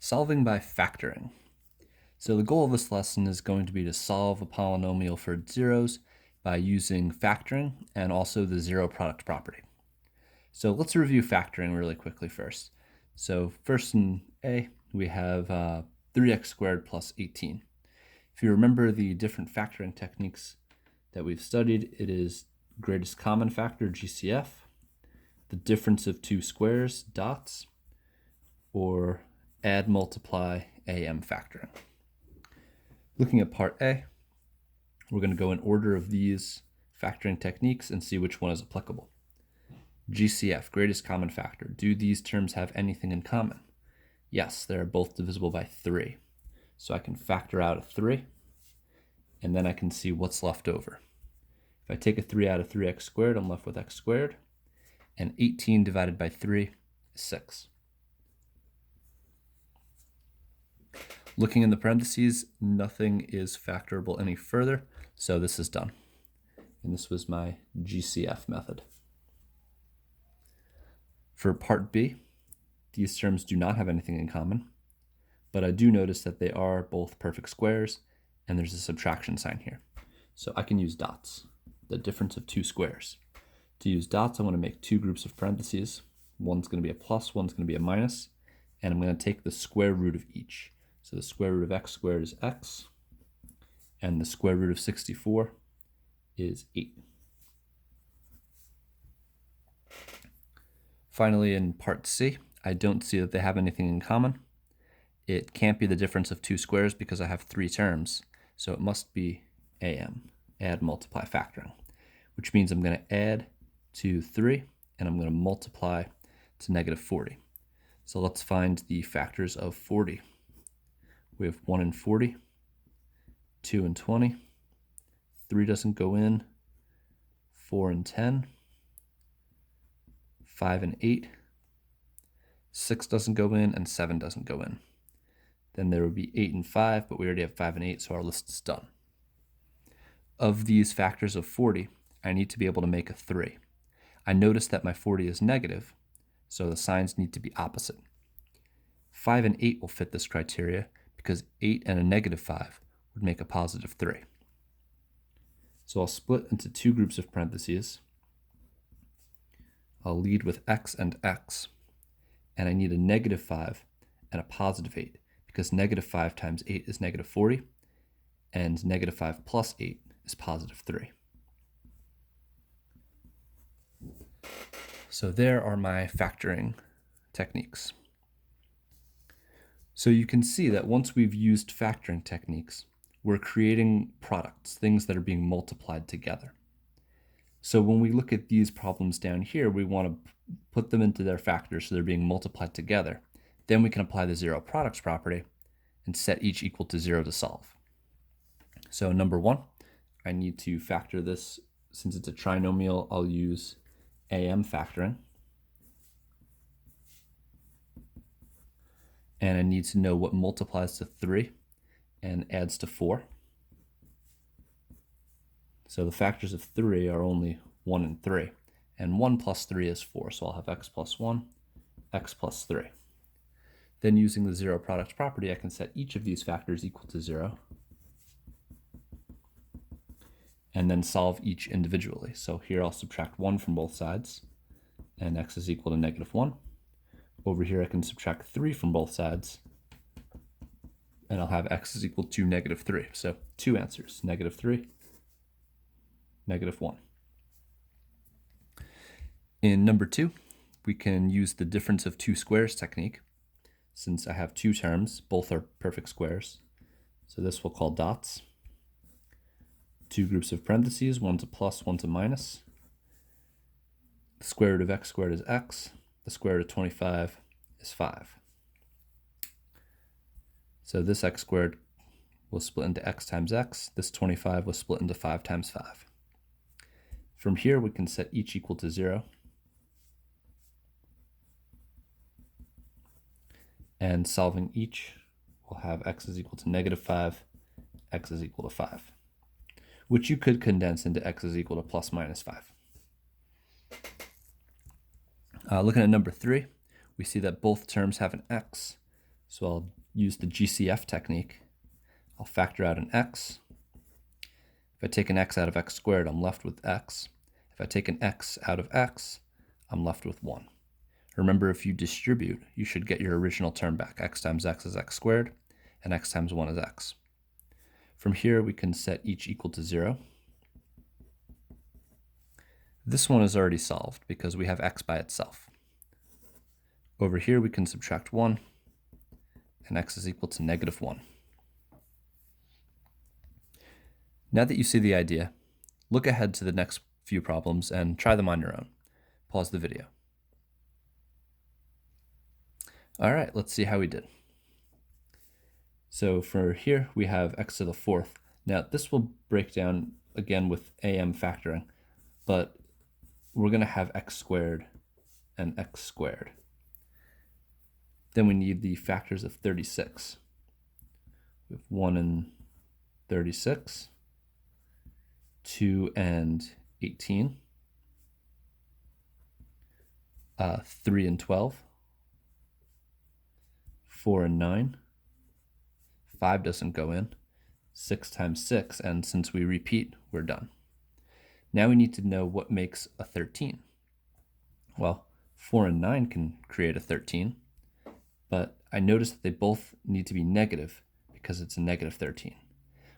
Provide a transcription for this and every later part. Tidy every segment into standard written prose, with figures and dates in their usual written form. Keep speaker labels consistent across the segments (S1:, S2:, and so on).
S1: Solving by factoring. So the goal of this lesson is going to be to solve a polynomial for its zeros by using factoring and also the zero product property. So let's review factoring really quickly first. So first in A, we have 3x squared plus 18. If you remember the different factoring techniques that we've studied, it is greatest common factor, GCF, the difference of two squares, dots, or add, multiply, AM factoring. Looking at part A, we're going to go in order of these factoring techniques and see which one is applicable. GCF, greatest common factor. Do these terms have anything in common? Yes, they're both divisible by 3. So I can factor out a 3, and then I can see what's left over. If I take a 3 out of 3x squared, I'm left with x squared, and 18 divided by 3 is 6. Looking in the parentheses, nothing is factorable any further, so this is done. And this was my GCF method. For part B, these terms do not have anything in common, but I do notice that they are both perfect squares, and there's a subtraction sign here. So I can use dots, the difference of two squares. To use dots, I'm going to make two groups of parentheses. One's going to be a plus, one's going to be a minus, and I'm going to take the square root of each. So the square root of x squared is x, and the square root of 64 is 8. Finally, in part C, I don't see that they have anything in common. It can't be the difference of two squares because I have 3 terms, so it must be AM, add, multiply, factoring, which means I'm going to add to 3, and I'm going to multiply to negative 40. So let's find the factors of 40. We have 1 and 40, 2 and 20, 3 doesn't go in, 4 and 10, 5 and 8, 6 doesn't go in, and 7 doesn't go in. Then there would be 8 and 5, but we already have 5 and 8, so our list is done. Of these factors of 40, I need to be able to make a 3. I notice that my 40 is negative, so the signs need to be opposite. 5 and 8 will fit this criteria because 8 and a negative 5 would make a positive 3. So I'll split into two groups of parentheses. I'll lead with x and x, and I need a negative 5 and a positive 8 because negative 5 times 8 is negative 40, and negative 5 plus 8 is positive 3. So there are my factoring techniques. So you can see that once we've used factoring techniques, we're creating products, things that are being multiplied together. So when we look at these problems down here, we want to put them into their factors so they're being multiplied together. Then we can apply the zero products property and set each equal to 0 to solve. So number 1, I need to factor this. Since it's a trinomial, I'll use AM factoring. And I need to know what multiplies to 3 and adds to 4. So the factors of 3 are only 1 and 3. And 1 plus 3 is 4, so I'll have x plus 1, x plus 3. Then using the zero product property, I can set each of these factors equal to 0. And then solve each individually. So here I'll subtract 1 from both sides, and x is equal to negative 1. Over here I can subtract 3 from both sides, and I'll have x is equal to negative 3. So two answers, negative 3, negative 1. In number 2, we can use the difference of two squares technique. Since I have two terms, both are perfect squares. So this we'll call dots. Two groups of parentheses, one's a plus, one's a minus. The square root of x squared is x. The square root of 25 is 5. So this x squared will split into x times x. This 25 will split into 5 times 5. From here, we can set each equal to 0. And solving each, we'll have x is equal to negative 5, x is equal to 5, which you could condense into x is equal to plus minus 5. Looking at number 3, we see that both terms have an x, So I'll use the GCF technique. I'll factor out an x. If I take an x out of x squared, I'm left with x. If I take an x out of x, I'm left with 1. Remember, if you distribute, you should get your original term back. X times x is x squared, and x times 1 is x. From here, we can set each equal to 0. This one is already solved because we have x by itself. Over here, we can subtract 1, and x is equal to -1. Now that you see the idea, look ahead to the next few problems and try them on your own. Pause the video. All right, let's see how we did. So for here, we have x to the 4th. Now this will break down again with AM factoring, but we're going to have x squared and x squared. Then we need the factors of 36. We have 1 and 36, 2 and 18, 3 and 12, 4 and 9, 5 doesn't go in, 6 times 6, and since we repeat, we're done. Now we need to know what makes a 13. Well, 4 and 9 can create a 13, but I notice that they both need to be negative because it's a -13,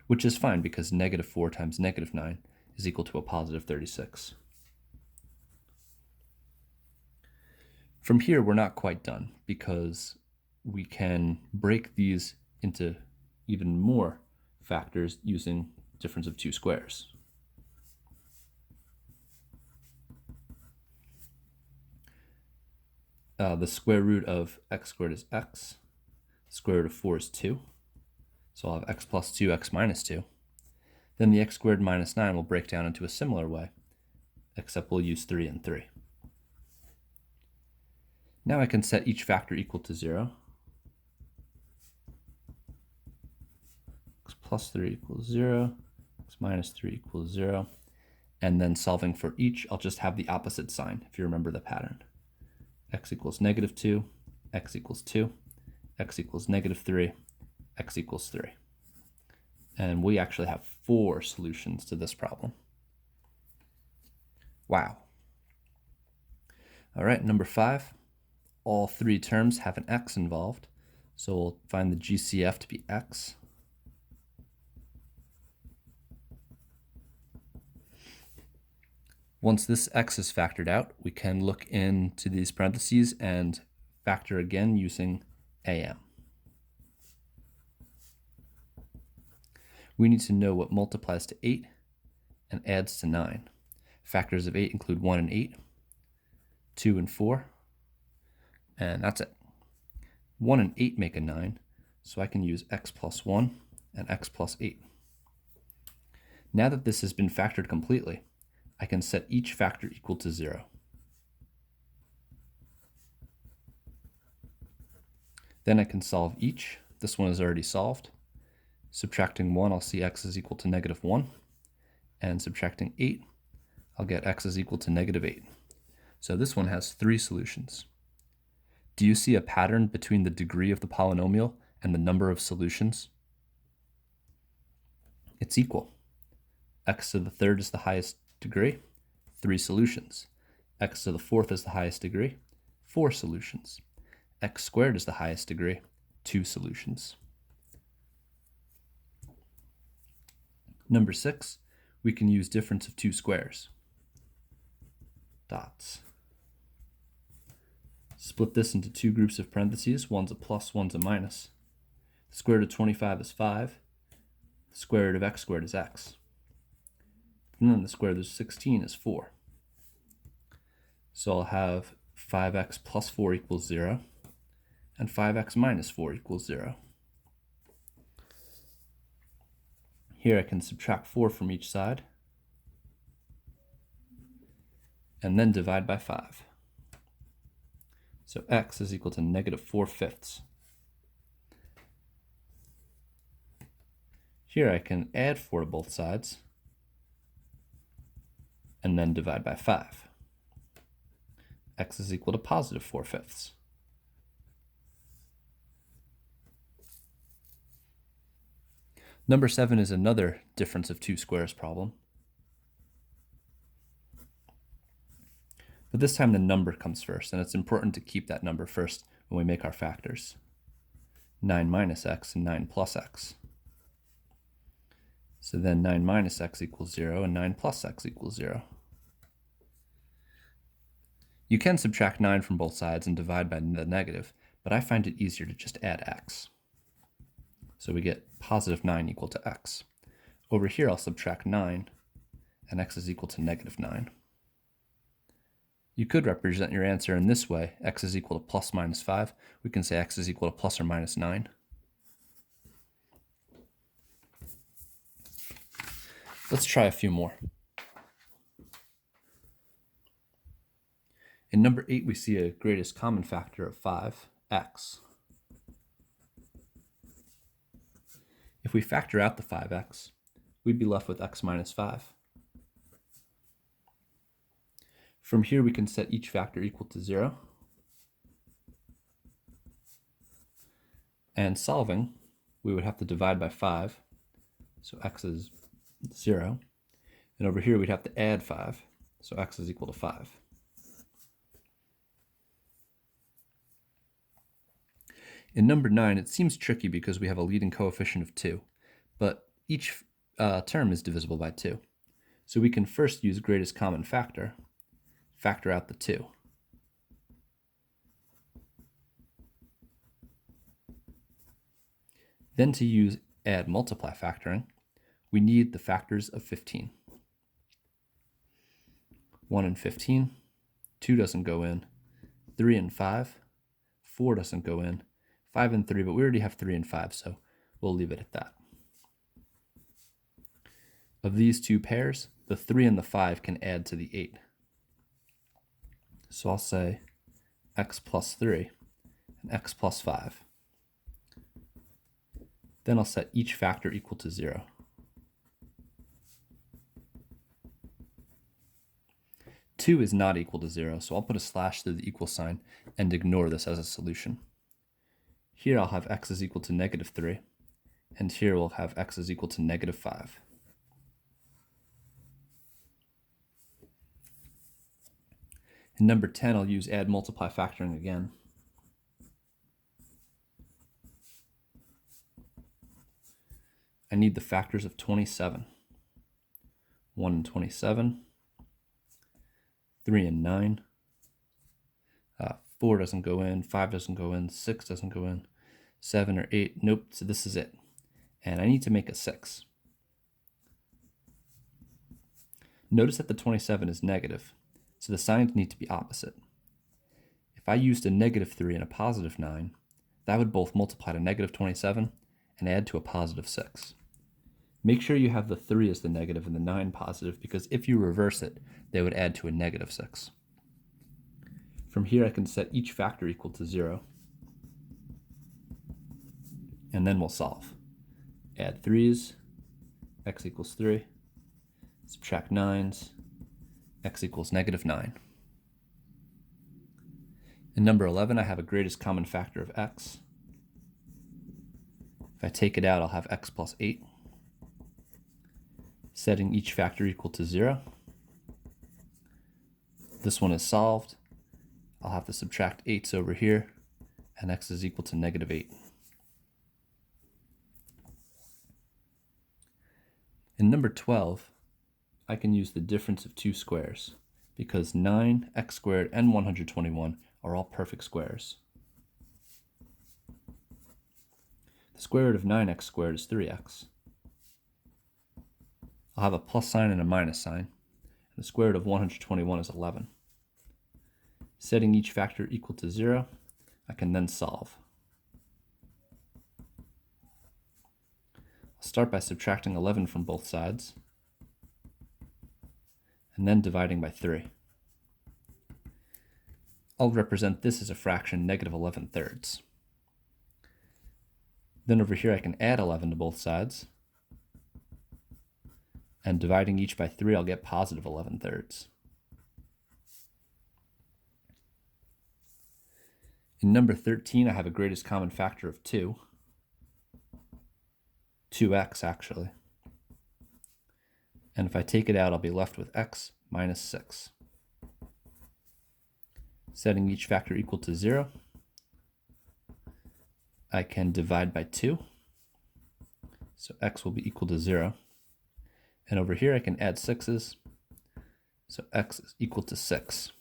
S1: which is fine because -4 times -9 is equal to a positive 36. From here, we're not quite done because we can break these into even more factors using difference of 2 squares. The square root of x squared is x. The square root of 4 is 2. So I'll have x plus 2, x minus 2. Then the x squared minus 9 will break down into a similar way, except we'll use 3 and 3. Now I can set each factor equal to 0. X plus 3 equals 0, x minus 3 equals 0. And then solving for each, I'll just have the opposite sign, if you remember the pattern. X equals -2, x equals 2, x equals -3, x equals 3. And we actually have 4 solutions to this problem. Wow. All right, number 5. All 3 terms have an x involved, so we'll find the GCF to be x. Once this x is factored out, we can look into these parentheses and factor again using AM. We need to know what multiplies to 8 and adds to 9. Factors of 8 include 1 and 8, 2 and 4, and that's it. 1 and 8 make a 9, so I can use x plus 1 and x plus 8. Now that this has been factored completely, I can set each factor equal to 0. Then I can solve each. This one is already solved. Subtracting 1, I'll see x is equal to -1. And subtracting 8, I'll get x is equal to -8. So this one has 3 solutions. Do you see a pattern between the degree of the polynomial and the number of solutions? It's equal. X to the 3rd is the highest degree, 3 solutions. X to the 4th is the highest degree, 4 solutions. X squared is the highest degree, 2 solutions. Number 6, we can use difference of 2 squares. Dots. Split this into 2 groups of parentheses. One's a plus, one's a minus. The square root of 25 is 5. The square root of x squared is x. And then the square root of 16 is 4. So I'll have 5x plus 4 equals 0, and 5x minus 4 equals 0. Here I can subtract 4 from each side, and then divide by 5. So x is equal to -4/5. Here I can add 4 to both sides, and then divide by 5. X is equal to +4/5. Number 7 is another difference of two squares problem. But this time the number comes first, and it's important to keep that number first when we make our factors. 9 minus x and 9 plus x. So then 9 minus x equals 0 and 9 plus x equals 0. You can subtract 9 from both sides and divide by the negative, but I find it easier to just add x. So we get positive 9 equal to x. Over here I'll subtract 9, and x is equal to negative 9. You could represent your answer in this way. X is equal to plus minus 5. We can say x is equal to plus or minus 9. Let's try a few more. In number 8, we see a greatest common factor of 5, x. If we factor out the 5x, we'd be left with x minus 5. From here, we can set each factor equal to 0. And solving, we would have to divide by 5. So x is 0. And over here, we'd have to add 5. So x is equal to 5. In number 9, it seems tricky because we have a leading coefficient of 2, but each term is divisible by 2. So we can first use greatest common factor, factor out the 2. Then to use add multiply factoring, we need the factors of 15. 1 and 15, 2 doesn't go in, 3 and 5, 4 doesn't go in, 5 and 3, but we already have 3 and 5, so we'll leave it at that. Of these two pairs, the 3 and the 5 can add to the 8. So I'll say x plus 3 and x plus 5. Then I'll set each factor equal to 0. Two is not equal to 0, so I'll put a slash through the equal sign and ignore this as a solution. Here I'll have x is equal to negative 3, and here we'll have x is equal to negative 5. In number 10, I'll use add multiply factoring again. I need the factors of 27. 1 and 27, 3 and 9, 4 doesn't go in, 5 doesn't go in, 6 doesn't go in, 7 or 8, nope, so this is it. And I need to make a 6. Notice that the 27 is negative, so the signs need to be opposite. If I used a negative 3 and a positive 9, that would both multiply to negative 27 and add to a positive 6. Make sure you have the 3 as the negative and the 9 positive, because if you reverse it, they would add to a negative 6. From here, I can set each factor equal to 0, and then we'll solve. Add 3's, x equals 3, subtract 9's, x equals negative 9. In number 11, I have a greatest common factor of x. If I take it out, I'll have x plus 8. Setting each factor equal to 0. This one is solved. I'll have to subtract 8's over here, and x is equal to negative 8. In number 12, I can use the difference of two squares, because 9, x squared, and 121 are all perfect squares. The square root of 9x squared is 3x. I'll have a plus sign and a minus sign, and the square root of 121 is 11. Setting each factor equal to 0, I can then solve. I'll start by subtracting 11 from both sides, and then dividing by 3. I'll represent this as a fraction, negative 11 thirds. Then over here I can add 11 to both sides, and dividing each by 3, I'll get positive 11 thirds. In number 13, I have a greatest common factor of 2. 2x actually. And if I take it out, I'll be left with x minus 6. Setting each factor equal to 0, I can divide by 2. So x will be equal to 0. And over here I can add 6's. So x is equal to 6.